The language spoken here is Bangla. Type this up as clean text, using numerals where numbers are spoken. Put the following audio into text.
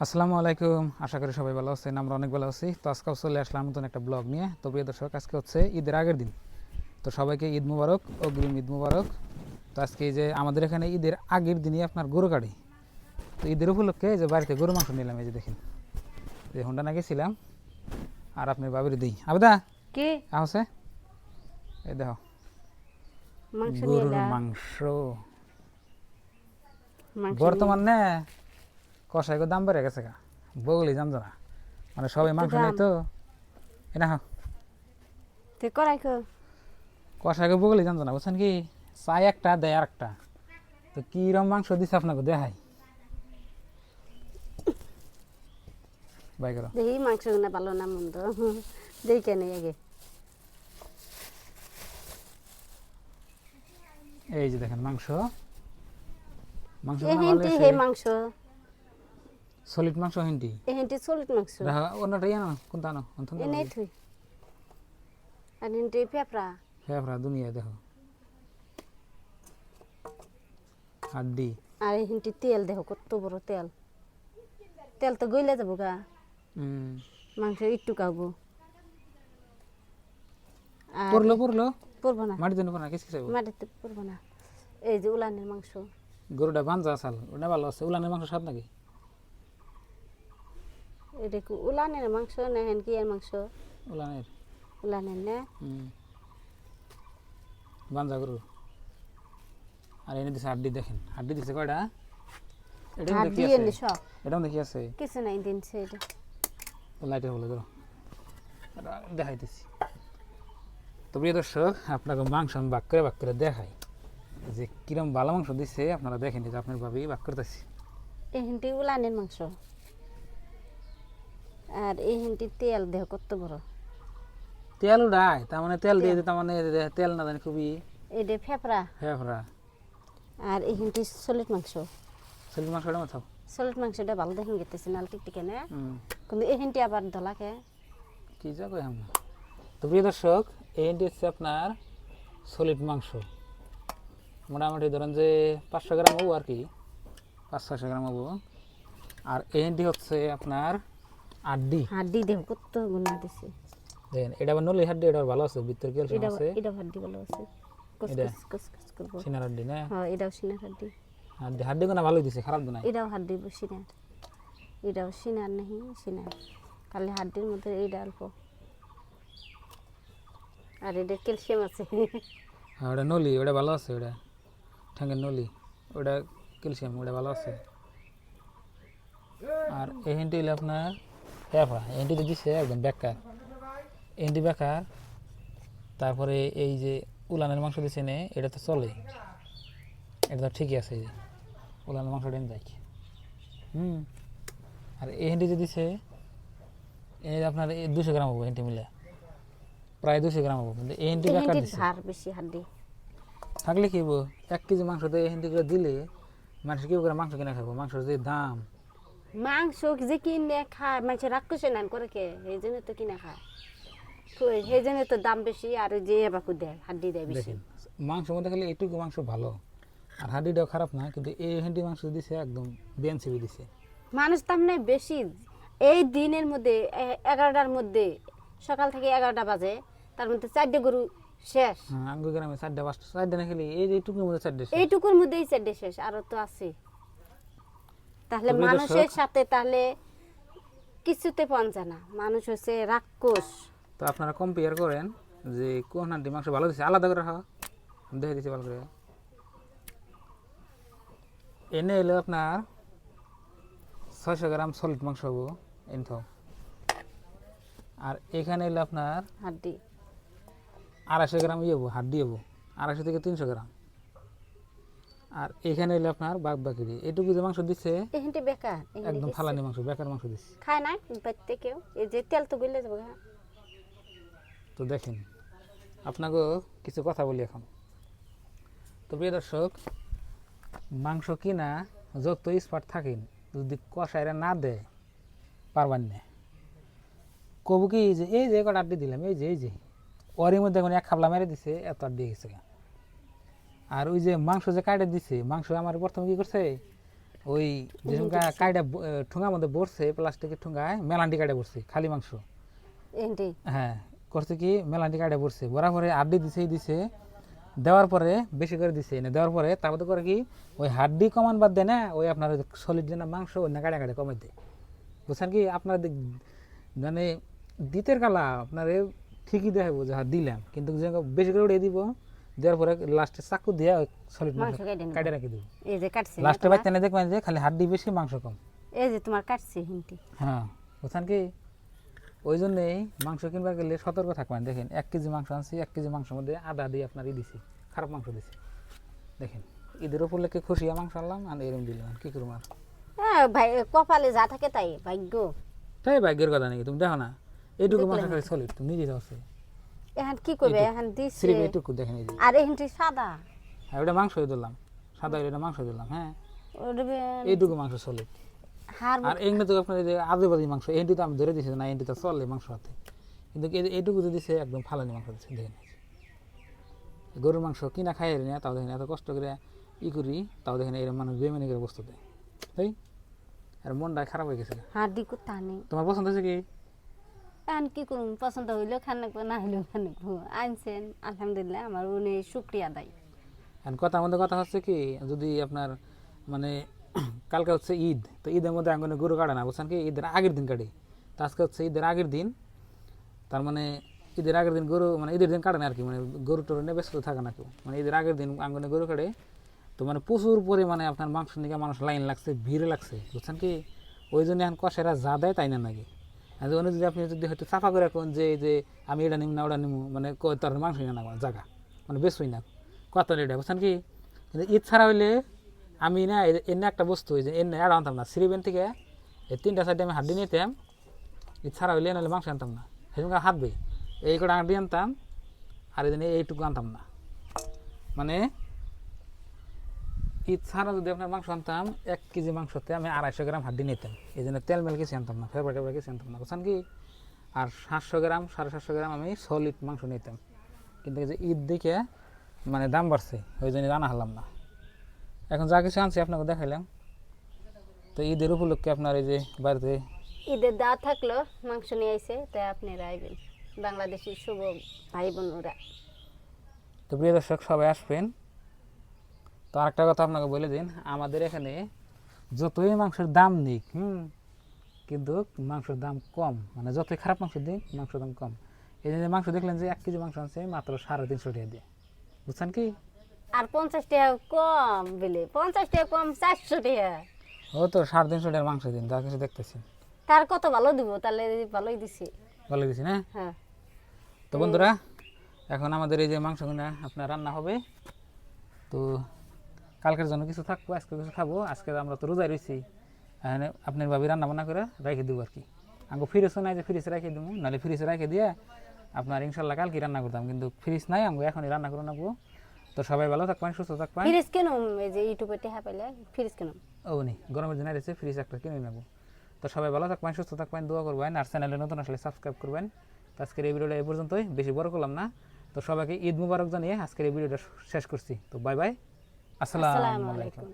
আসসালামু আলাইকুম, আশা করি সবাই ভালো আছেন। আমরা অনেক ভালো আছি। তো আজকেও চলে আসলাম নতুন একটা ব্লগ নিয়ে। তো প্রিয় দর্শক, আজকে হচ্ছে ঈদের আগের দিন। তো সবাইকে ঈদ মুবারক, অগ্রিম ঈদ মুবারক। তো আজকে এই যে আমাদের এখানে ঈদের আগের দিনই আপনার গরু কাটি। তো ঈদের উপলক্ষে এই যে বাড়িতে গরু মাংস নিলাম। এই যে দেখেন, যে হোন্ডা না গেছিলাম আর আপনার বাবির দিই আবেদা কি আছে। এই দেখো মাংস নিয়ে গরুর যা মাংস। মাংস নিয়ে বর্তমান না কষাইগো দাম বেড়ে গেছে গা, বগলি জানতো না, মানে সবাই একটু মাংস নেই দাম তো। এ না তুই করাই কো কষাইকে বগলি জানতো না, বুঝছেন কি, চাই একটা দেয় আর একটা। তো কিরম মাংস দিছে আপনাকে দেখাই, বাই করো। দেখি মাংস না ভালো না মন্দ দেখি কেন আগে এই যে দেখেন মাংস, মাংস এ না ভালো হেন্টি আছে, হে মাংস সলিড মাংস হিন্দি। এ হেন্টি সলিড মাংস দেখা অন্যটা আনো, কোনটা আনো অন্থন এ নেই থুই আর হেন্টি পেপরা ফেফরা দুনিয়া দেখো, হাড্ডি। আর এই হেন্টি তেল দেখো কত বড় তেল, তেল তো গইলে যাবো গা, মাংস একটু খাবো আর পড়লো পড়লো পড়বো না, মাটি দেন না, কিছু চাইব। মাটিতে পড়বো না। এই যে উলানের মাংস, গরুটা বাঞ্জা আসাল, ওটা ভালো আছে। উলানের মাংস স্বাদ নাকি? এটা কি উলানের মাংস না হেন কি এর মাংস? উলানের উলানের না বাঞ্জা গরু। আর এনে দিছে হাড্ডি, দেখেন হাড্ডি দিছে কয়টা। এটা হাত দেখি দিয়ে আছে, নি সব এটা দেখি আছে। কিছু নাই দিনছে এটা লাইটের বলে ধরো, দেখাইতেছি। তো প্রিয় দর্শক, আপনাকে মাংস আমি বাক করে দেখাই যে কিরম ভালো মাংস দিচ্ছে। আপনারা দেখেন, যে আপনার ভাবেই বাক করতেছি। এই হিন্দি উলানের মাংস আর এই হিন্দি তেল দেহ কত বড়, তেল উড়ায়, তার মানে তেল দিয়ে তার মানে তেল না জানি খুবই এটা ফেফড়া ফেফরা। আর এই হিন্দি সলিড মাংস। সলিড মাংসটা মাথাও। সলিড মাংসটা ভালো দেখুন গেতেছে নাল টিকটিকে না, কিন্তু এই হিন্দি আবার ধলাকে কি যা কই আমরা। তো প্রিয় দর্শক, এইটি হচ্ছে আপনার সলিড মাংস। মোটামুটি ধরেন যে 500 গ্রাম হবো আর কি, 500-600 গ্রাম হবো। আর এইটি হচ্ছে আপনার আড্ডি। হাড্ডি দেহ কত গুণা দিছে। দেখেন এটা আবার নলি হাড্ডি, এটা ভালো আছে, ভিতর ক্যালসিয়াম এটা আছে। এটা হাড্ডি ভালো আছে, এটা কসকস কসকস করবো। সিনার হাড্ডি না, হ্যাঁ এটাও সিনার হাড্ডি, হাড্ডি হাড্ডি কোনো ভালোই দিছে, খারাপ তো নাই। এটাও হাড্ডি সিনার, এটাও সিনার নাহি সিনার, খালি হাড্ডির মধ্যে এইটা অল্প আর এটা ক্যালসিয়াম আছে হ্যাঁ ওটা নলি, ওটা ভালো আছে। ওটা ঠ্যাঙ্গের নলি, ওটা ক্যালসিয়াম, ওটা ভালো আছে। আর এই হেনটি হলো আপনার ফেফড়া। এনটিতে দিচ্ছে একদম বেকার, এনটি বেকার। তারপরে এই যে উলানের মাংস দিচ্ছে নে, এটা তো চলে, এটা তো ঠিকই আছে। এই যে উলানের মাংসটা এনে দেখ। আর এই হেনটি যে দিচ্ছে এই আপনার 200 গ্রাম হবো, হেনটি মিলে প্রায় 200 গ্রাম হবো, কিন্তু এই হেনটি এই বেকার হিন্দির দিচ্ছে। ধার বেশি হাড্ডি। থাকলে কি হবো, 1 কেজি মাংসতে এই হেনটি করে দিলে মানুষ কি করে মাংস কিনে খাবো। মাংসের যে দাম, মাংস যে কিনে খায় মানুষ রাক্ষস নান করে কে, এই জন্য তো কিনে খায়, সেই জন্য তো দাম বেশি আর ওই যে এবাকু দেয় হাড্ডি দেয় বেশি। দেখেন মাংসের মধ্যে খালি এইটুকু মাংস ভালো, আর হাড্ডিটাও খারাপ না, কিন্তু এই হেনটি মাংস দিছে একদম বেঞ্চিবি দিছে। মানুষ দাম নেই বেশি। এই দিনের মধ্যে 11টার মধ্যে, সকাল থেকে 11টা বাজে, তার মধ্যে 4টে গরু শেষ। হ্যাঁ আঙ্গুর গ্রামে 4টা 5টা 4টা না খেলি এই যে এইটুকুর মধ্যে 4টা। এইটুকুর মধ্যেই 4টে শেষ, আরো তো আছে। তাহলে তো প্রিয় মানুষের দর্শক, সাথে তাহলে কিছুতে পৌঁছে না, মানুষ হচ্ছে রাক্ষস। তো আপনারা কম্পেয়ার করেন যে কোন হাড্ডি মাংস ভালো দিছে, আলাদা করে খাওয়া দেখে দিচ্ছি ভালো করে। এনে এলো আপনার 600 গ্রাম সলিড মাংস হবো এনথ। আর এখানে এলো আপনার হাড্ডি 250 গ্রাম ইয়ে হবো, হাড্ডি হবো 250 থেকে 300 গ্রাম। আর এখানে এলো আপনার বাদ বাকি এটুকু যে মাংস দিচ্ছে এখানটি বেকার, একদম ফালানি মাংস, বেকার মাংস দিচ্ছে। খায় না বাড়িতে কেউ, এই যে তেল তো গলে যাবো। তো দেখেন আপনাকে কিছু কথা বলি এখন। তো প্রিয় দর্শক, মাংস কিনা যত স্পার্ট থাকেন, যদি কষাইরা না দেয় পারবেন না। কবু কি যে এই যে কটা আড্ডি দিলাম, এই যে ওরই মধ্যে এখন 1 খাবলা মেরে দিছে, এত আড্ডি গেছে। আর ওই যে মাংস যে কাটে দিছে, মাংস আমার প্রথমে কি করছে, ওই যেরকম কাইটা ঠুঙ্গার মধ্যে বসছে প্লাস্টিকের ঠুঙ্গায় মেলান্টি কাইটা বসছে খালি মাংস। এন্ডি হ্যাঁ করছে কি মেলান্টি কাইটা বসছে বরাবর পরে আড্ডি দিছে দেওয়ার পরে বেশি করে দিছে না দেওয়ার পরে তারপরে করে কি ওই হাড্ডি কমান বাদ দেয় না ওই আপনার সলিড যে মাংস ওই না কাটা কাটা কমে দেয় বুঝছেন কি আপনার মানে দিতের কালা আপনার ঠিকই দেখাবো যে হ্যাঁ দিলাম কিন্তু যে বেশি করে উড়িয়ে দিব দেওয়ার পরে লাস্টে চাকু দিয়ে সলিড মাংস মাংস কেটে কাটে রাখি দিব এই যে কাটছে না লাস্টে তোমার? বাইতে না দেখবেন যে খালি হাড্ডি বেশি মাংস কম। এই যে তোমার কাটছে হিন্দি হ্যাঁ বুঝছেন কি ওই জন্যেই মাংস কিনবার গেলে সতর্ক থাকবেন। দেখেন 1 কেজি মাংস আনছি 1 কেজি মাংসের মধ্যে আধা দিয়ে আপনার দিছি খারাপ মাংস দিছি। দেখেন ঈদের উপলক্ষে খুশি মাংস আনলাম আর এরকম দিলাম কি করবো আর হ্যাঁ ভাই কপালে যা থাকে তাই ভাগ্য তাই ভাগ্যের কথা নাকি তুমি দেখো না এইটুকু মাংস খালি সলিড তুমি নিজে আছে এখন কি করবে এখন দিছে সিরিপ এইটুকু দেখেন এই যে আর হিন্দি সাদা হ্যাঁ ওটা মাংসই দিলাম সাদা ওটা মাংস দিলাম হ্যাঁ ওটা এইটুকু মাংস সলিড। হার আর এমনি তো আপনার এই যে আদিবাদী মাংস এন্টি তো আমি ধরে দিছি না এন্টি তো চলে মাংস হাতে কিন্তু এইটুকু যে দিছে একদম ফালানি মাংস দিচ্ছে দেখেন গরুর মাংস কিনা খাই না তাও দেখেন এত কষ্ট করে করি তাও দেখেন এরকম মানুষ বেমানি করে বস্তু দেয় তাই আর মনটা খারাপ হয়ে গেছে। হাড্ডি কোথা নেই তোমার পছন্দ হয়েছে কি এখন কি করুন পছন্দ হইলেও খান রাখবো না হইলেও খান রাখবো আনছেন আলহামদুলিল্লাহ আমার উনি শুক্রিয়া দেয়। এখন কথার মধ্যে কথা হচ্ছে কি যদি আপনার মানে কালকে হচ্ছে ঈদ তো ঈদের মধ্যে আঙ্গনে গরু কাটে না বুঝছেন কি ঈদের আগের দিন কাটে তো আজকে হচ্ছে ঈদের আগের দিন তার মানে ঈদের আগের দিন গরু মানে ঈদের দিন কাটে না আর কি মানে গরু টরু নিয়ে ব্যস্ত থাকে না কেউ মানে ঈদের আগের দিন আঙ্গনে গরু কাটে তো মানে প্রচুর পরিমাণে আপনার মাংস নিয়ে মানুষ লাইন লাগছে ভিড় লাগছে বুঝছেন কি ওই জন্য এখন কষেরা যা দেয় তাই না নাকি আর অন্য যদি আপনি যদি হয়তো চাফা করে রাখুন যে আমি এটা নিম না ওটা নিমু মানে তার মাংস নিয়ে না জায়গা মানে বেশই না কত এটা বুঝছেন কি কিন্তু ঈদ ছাড়া হইলে আমি না এনে একটা বস্তু যে এনে আর আনতাম না শ্রীবেন থেকে এই 3টা 4টা আমি হাড্ডি নিতাম ঈদ ছাড়া হইলে নাহলে মাংস আনতাম না সেরকম হাঁটবে এই কটা হাড্ডি আনতাম আর এই এইটুকু আনতাম না মানে ঈদ ছাড়া যদি আপনার মাংস আনতাম 1 কেজি মাংসতে আমি 250 গ্রাম হাড্ডি নিতাম এই জন্য তেল মেল কিছু আনতাম না ফেভার কিছু আনতাম না বুঝছেন কি আর 700 গ্রাম 750 গ্রাম আমি সলিড মাংস নিতাম কিন্তু এই যে ঈদ দিকে মানে দাম বাড়ছে ওই জন্য আনা হলাম না। এখন যা কিছু আনছি আপনাকে দেখাইলাম তো ঈদের উপলক্ষে আপনার এই যে বাড়িতে ঈদের দা থাকলো মাংস নিয়ে আইছে তাই আপনারা আইবেন বাংলাদেশের শুভ ভাই বোনরা। তো প্রিয় দর্শক সবাই আসবেন। তো আরেকটা কথা আপনাকে বলে দিন আমাদের এখানে যতই মাংসের দাম নিক কিন্তু মাংসের দাম কম মানে যতই খারাপ মাংস দিক মাংসের দাম কম। এই যে মাংস দেখলেন যে 1 কেজি মাংস আনছে মাত্র 350 টাকা দিয়ে বুঝছেন কি আর 50 টাকা কম বলে 50 টাকা কম 400 টাকা ও তো 350 টাকার মাংস দিন যা কিছু দেখতেছি তার কত ভালো দিব তাহলে ভালোই দিছি ভালো দিছি না। হ্যাঁ তো বন্ধুরা এখন আমাদের এই যে মাংসগুলো আপনার রান্না হবে তো কালকের জন্য কিছু থাকবো আজকে কিছু খাবো আজকে আমরা তো রোজায় রয়েছি আপনার ভাবি রান্না বান্না করে রেখে দেবো আর কি আমাকে ফ্রিজও নাই যে ফ্রিজে রেখে দেবো নাহলে ফ্রিজে রেখে দিয়ে আপনার ইনশাল্লাহ কালকে রান্না করতাম কিন্তু ফ্রিজ নাই আমাকে এখনই রান্না করে নেবো। তো সবাই ভালো থাকবেন সুস্থ থাকবেন। ফ্রিজ কেন এই যে ইউটিউবে টেহা পাইলে ফ্রিজ কেন ও নি গরমের দিন রয়েছে ফ্রিজ একটা কিনে নেবো। তো সবাই ভালো থাকবেন সুস্থ থাকবেন দোয়া করবেন আর চ্যানেলে নতুন আসলে সাবস্ক্রাইব করবেন। তো আজকের এই ভিডিওটা এই পর্যন্তই বেশি বড় করলাম না। তো সবাইকে ঈদ মুবারক জানিয়ে আজকের এই ভিডিওটা শেষ করছি। তো বাই বাই আসসালামু আলাইকুম।